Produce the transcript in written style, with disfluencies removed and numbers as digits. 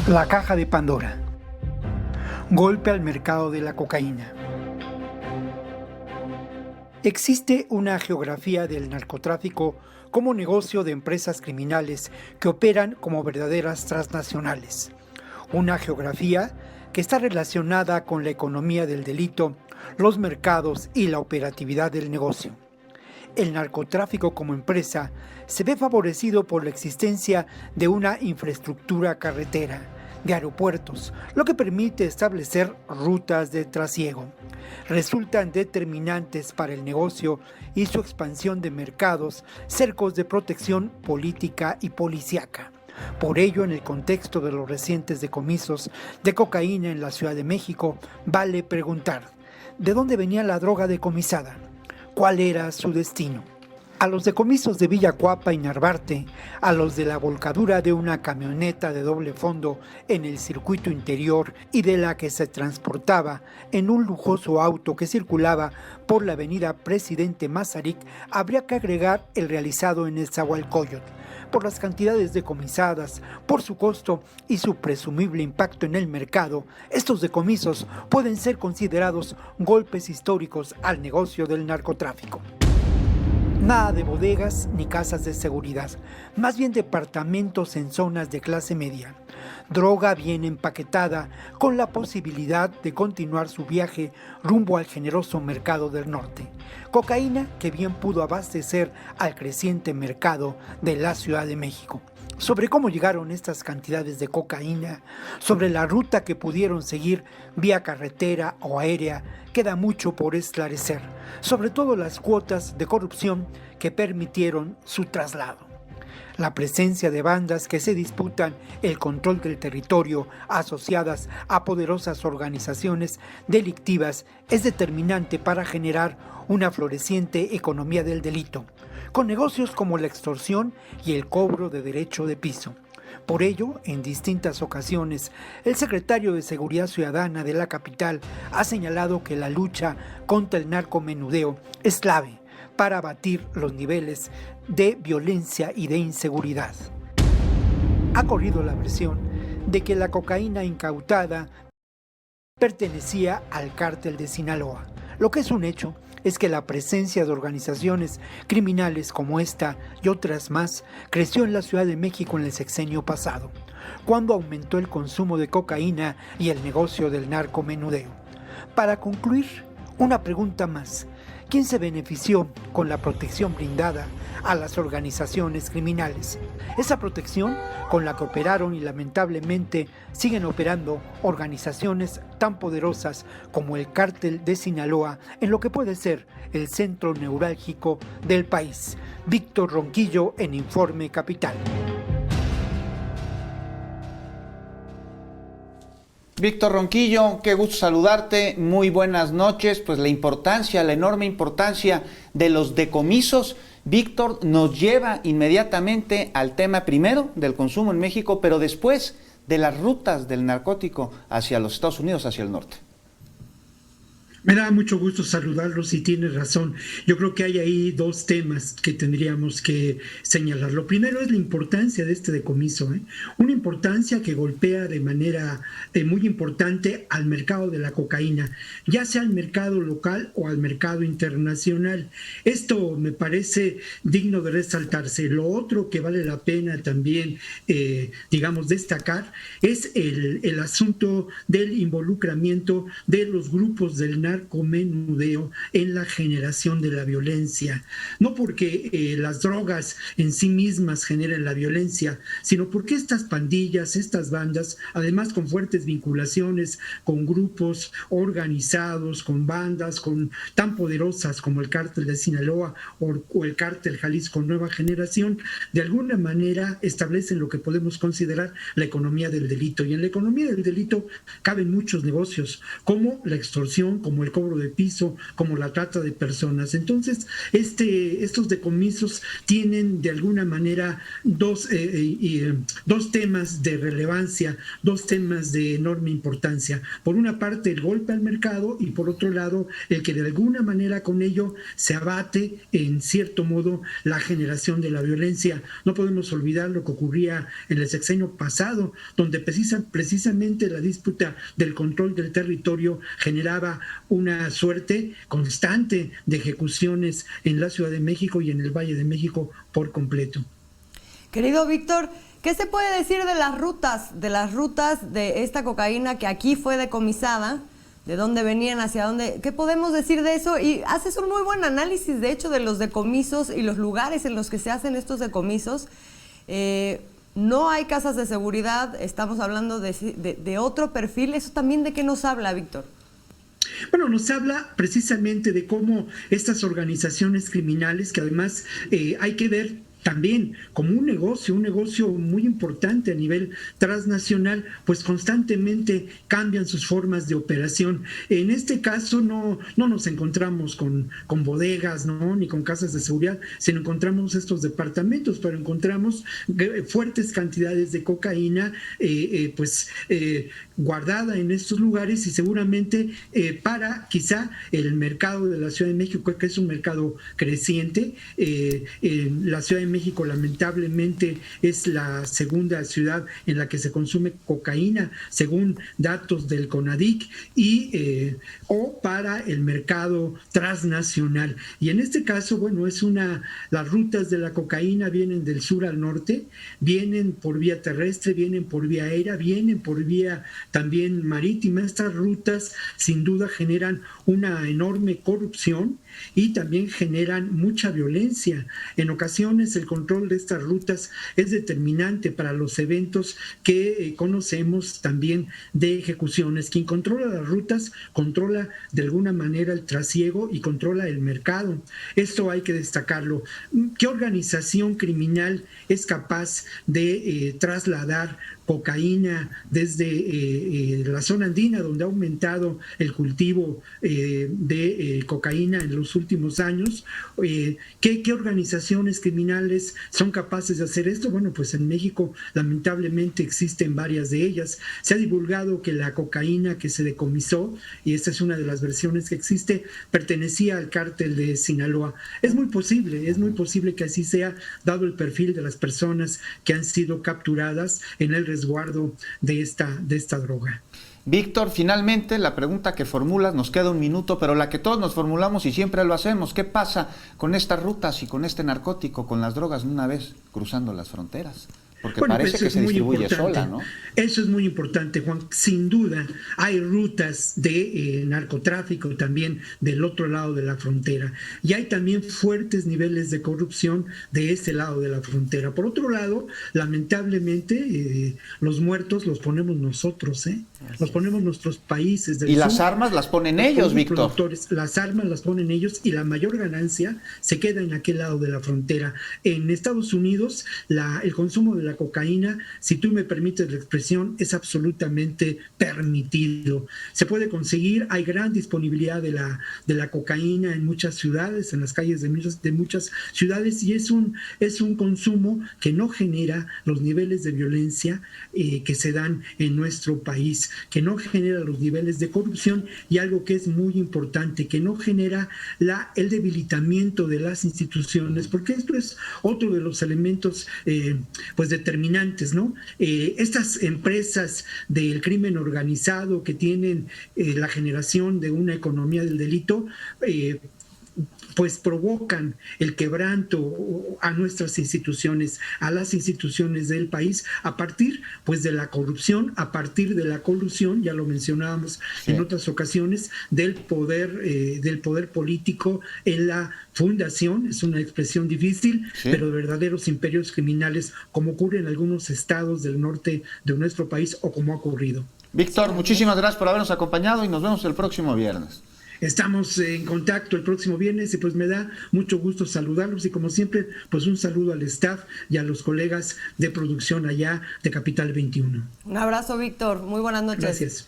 La caja de Pandora. Golpe al mercado de la cocaína. Existe una geografía del narcotráfico como negocio de empresas criminales que operan como verdaderas transnacionales. Una geografía que está relacionada con la economía del delito, los mercados y la operatividad del negocio. El narcotráfico como empresa se ve favorecido por la existencia de una infraestructura carretera, de aeropuertos, lo que permite establecer rutas de trasiego. Resultan determinantes para el negocio y su expansión de mercados, cercos de protección política y policíaca. Por ello, en el contexto de los recientes decomisos de cocaína en la Ciudad de México, vale preguntar, ¿de dónde venía la droga decomisada? ¿Cuál era su destino? A los decomisos de Villacuapa y Narvarte, a los de la volcadura de una camioneta de doble fondo en el circuito interior y de la que se transportaba en un lujoso auto que circulaba por la avenida Presidente Mazarik, habría que agregar el realizado en Nezahualcóyotl. Por las cantidades decomisadas, por su costo y su presumible impacto en el mercado, estos decomisos pueden ser considerados golpes históricos al negocio del narcotráfico. Nada de bodegas ni casas de seguridad, más bien departamentos en zonas de clase media. Droga bien empaquetada con la posibilidad de continuar su viaje rumbo al generoso mercado del norte. Cocaína que bien pudo abastecer al creciente mercado de la Ciudad de México. Sobre cómo llegaron estas cantidades de cocaína, sobre la ruta que pudieron seguir vía carretera o aérea, queda mucho por esclarecer, sobre todo las cuotas de corrupción que permitieron su traslado. La presencia de bandas que se disputan el control del territorio asociadas a poderosas organizaciones delictivas es determinante para generar una floreciente economía del delito, con negocios como la extorsión y el cobro de derecho de piso. Por ello, en distintas ocasiones, el secretario de Seguridad Ciudadana de la capital ha señalado que la lucha contra el narcomenudeo es clave para abatir los niveles de violencia y de inseguridad. Ha corrido la versión de que la cocaína incautada pertenecía al cártel de Sinaloa. Lo que es un hecho es que la presencia de organizaciones criminales como esta y otras más creció en la Ciudad de México en el sexenio pasado, cuando aumentó el consumo de cocaína y el negocio del narcomenudeo. Para concluir, una pregunta más. ¿Quién se benefició con la protección brindada a las organizaciones criminales? Esa protección con la que operaron y lamentablemente siguen operando organizaciones tan poderosas como el Cártel de Sinaloa en lo que puede ser el centro neurálgico del país. Víctor Ronquillo en Informe Capital. Víctor Ronquillo, qué gusto saludarte, muy buenas noches. Pues la enorme importancia de los decomisos, Víctor, nos lleva inmediatamente al tema primero del consumo en México, pero después de las rutas del narcótico hacia los Estados Unidos, hacia el norte. Me da mucho gusto saludarlos y tienes razón. Yo creo que hay ahí dos temas que tendríamos que señalar. Lo primero es la importancia de este decomiso, una importancia que golpea de manera muy importante al mercado de la cocaína, ya sea al mercado local o al mercado internacional. Esto me parece digno de resaltarse. Lo otro que vale la pena también, destacar es el asunto del involucramiento de los grupos del narcomenudeo en la generación de la violencia. No porque las drogas en sí mismas generen la violencia, sino porque estas pandillas, estas bandas, además con fuertes vinculaciones con grupos organizados, con bandas tan poderosas como el Cártel de Sinaloa o el Cártel Jalisco Nueva Generación, de alguna manera establecen lo que podemos considerar la economía del delito. Y en la economía del delito caben muchos negocios, como la extorsión, como el cobro de piso, como la trata de personas. Entonces, estos decomisos tienen de alguna manera dos temas de relevancia, dos temas de enorme importancia. Por una parte, el golpe al mercado, y por otro lado, el que de alguna manera con ello se abate en cierto modo la generación de la violencia. No podemos olvidar lo que ocurría en el sexenio pasado, donde precisamente la disputa del control del territorio generaba una suerte constante de ejecuciones en la Ciudad de México y en el Valle de México por completo. Querido Víctor, ¿qué se puede decir de las rutas de esta cocaína que aquí fue decomisada? ¿De dónde venían, hacia dónde? ¿Qué podemos decir de eso? Y haces un muy buen análisis, de hecho, de los decomisos y los lugares en los que se hacen estos decomisos. No hay casas de seguridad, estamos hablando de otro perfil. ¿Eso también de qué nos habla, Víctor? Bueno, nos habla precisamente de cómo estas organizaciones criminales, que además hay que ver también como un negocio muy importante a nivel transnacional, pues constantemente cambian sus formas de operación. En este caso no nos encontramos con bodegas, ¿no?, ni con casas de seguridad, sino encontramos estos departamentos, pero encontramos fuertes cantidades de cocaína guardada en estos lugares, y seguramente para quizá el mercado de la Ciudad de México, que es un mercado creciente. La Ciudad de México lamentablemente es la segunda ciudad en la que se consume cocaína, según datos del CONADIC, o para el mercado transnacional. Y en este caso, bueno, las rutas de la cocaína vienen del sur al norte, vienen por vía terrestre, vienen por vía aérea, vienen por vía también marítima. Estas rutas sin duda generan una enorme corrupción y también generan mucha violencia. En ocasiones el control de estas rutas es determinante para los eventos que conocemos también de ejecuciones. Quien controla las rutas controla de alguna manera el trasiego y controla el mercado. Esto hay que destacarlo. ¿Qué organización criminal es capaz de trasladar cocaína desde la zona andina, donde ha aumentado el cultivo de cocaína en los últimos años? ¿Qué organizaciones criminales son capaces de hacer esto? Bueno, pues en México lamentablemente existen varias de ellas. Se ha divulgado que la cocaína que se decomisó, y esta es una de las versiones que existe, pertenecía al cártel de Sinaloa. Es muy posible que así sea, dado el perfil de las personas que han sido capturadas en el resguardo de esta droga. Víctor, finalmente la pregunta que formulas, nos queda un minuto, pero la que todos nos formulamos y siempre lo hacemos: ¿qué pasa con estas rutas y con este narcótico, con las drogas, una vez cruzando las fronteras? Porque parece que se distribuye sola, ¿no? Eso es muy importante, Juan. Sin duda hay rutas de narcotráfico también del otro lado de la frontera, y hay también fuertes niveles de corrupción de ese lado de la frontera. Por otro lado, lamentablemente, los muertos los ponemos nosotros, los ponemos nuestros países del y sur. las armas las ponen ellos, Víctor. Las armas las ponen ellos, y la mayor ganancia se queda en aquel lado de la frontera. En Estados Unidos, el consumo de la cocaína, si tú me permites la expresión, es absolutamente permitido. Se puede conseguir, hay gran disponibilidad de la cocaína en muchas ciudades, en las calles de muchas ciudades, y es un consumo que no genera los niveles de violencia que se dan en nuestro país, que no genera los niveles de corrupción, y algo que es muy importante, que no genera el debilitamiento de las instituciones, porque esto es otro de los elementos determinantes, ¿no? Estas empresas del crimen organizado que tienen la generación de una economía del delito, pues provocan el quebranto a nuestras instituciones, a las instituciones del país, a partir pues de la corrupción, a partir de la colusión, ya lo mencionábamos en otras ocasiones, del poder político en la fundación. Es una expresión difícil, pero de verdaderos imperios criminales, como ocurre en algunos estados del norte de nuestro país, o como ha ocurrido. Víctor, muchísimas gracias por habernos acompañado y nos vemos el próximo viernes. Estamos en contacto el próximo viernes, y pues me da mucho gusto saludarlos, y como siempre, pues un saludo al staff y a los colegas de producción allá de Capital 21. Un abrazo, Víctor. Muy buenas noches. Gracias.